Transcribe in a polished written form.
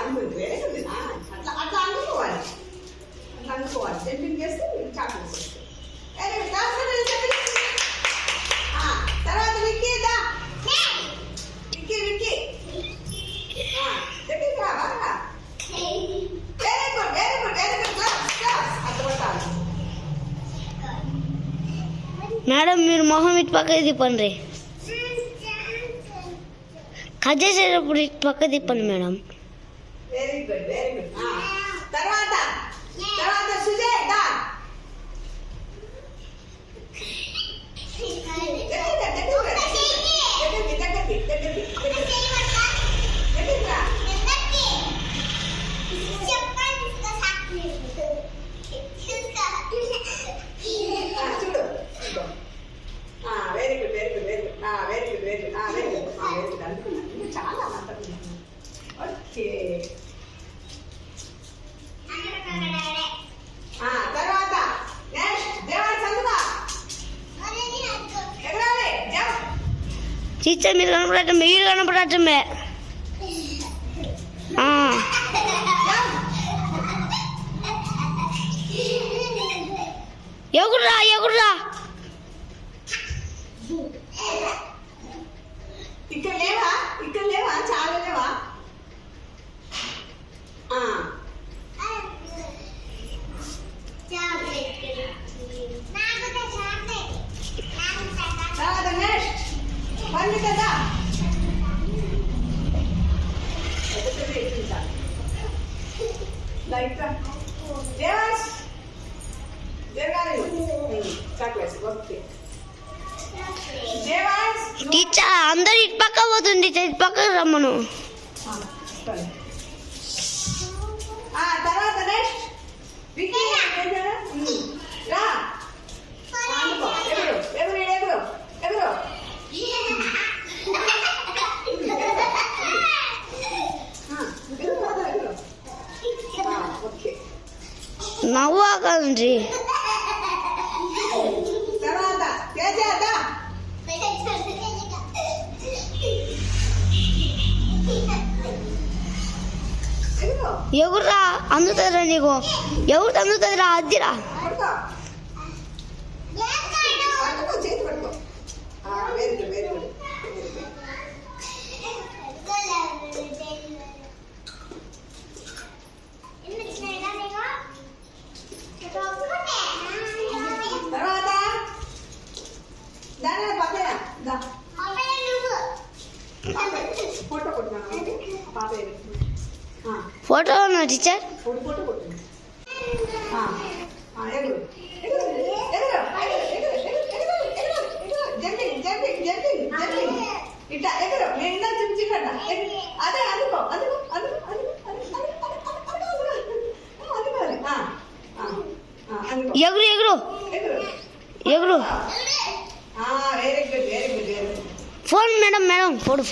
అందుకు very good. అట్లా అట్లా అనుకోవాలి, అట్లా అనుకోవాలి. జంపింగ్ చేస్తే చాక్లెట్స్ వస్తాయి. Very good. తర్వాత విక్కీ దా, విక్కీ విక్కీ దగ్గరికి రా బాగా. Very good very good very good. అట్లా కొట్టాలి. మేడం మీరు మొహం ఇటు పక్క తిప్పండి, కట్ చేసేటప్పుడు ఇటు పక్క తిప్పండి madam. Very good very good. తర్వాత తర్వాత సుజయ్ దా. చూడు very good very good very good very good very good very good very good అనుకున్నాను. చాలా మాట్లాడుతున్నాను. ఓకే. తర్వాత నెక్స్ట్ దేవాడు చదువుగా ఎగరాలి. టీచర్ మీరు కనపడటం, మీరు కనపడటమే. ఎగుర్రా ఎగుర్రా. ఇక్కడ లేవా, ఇక్కడ లేవా, చాలా లేవా. తర్వాత నెక్స్ట్ బండి కదా. దేవాస్ దేవాలి చాక్లెట్స్. ఓకే దేవాస్. టీచర్ అందరు ఇటు పక్క పోతుంది, ఇటు పక్క రమ్మను. తర్వాత నెక్స్ట్ విక్కీ రా. అనుకో ఎగురు ఎగురు ఎగురు ఎగురు. ఓకే. నవ్వాకండి. తర్వాత తేజ ఎగుర్రా, అందుతుందిరా నీకు. ఎవరు అందుతుందిరా, అద్దిరా. చేతి పట్టుకో. Very good very good. తర్వాత దాని పక్కన ఫోటో కొట్టినా పాప. ఫోటో ఉన్నా టీచర్. ఫోటో కొట్టింది. ఎగురు ఎగురు ఎగురు జంపింగ్ జంపింగ్ జంపింగ్ జంపింగ్. ఇట్లా ఎగురు. నేను ఇందా చూపించండి. అదే అందుకో అందుకో అందుకో ఎగురు ఎగురు ఎగురు. Very good very good very good. Phone madam madam photo.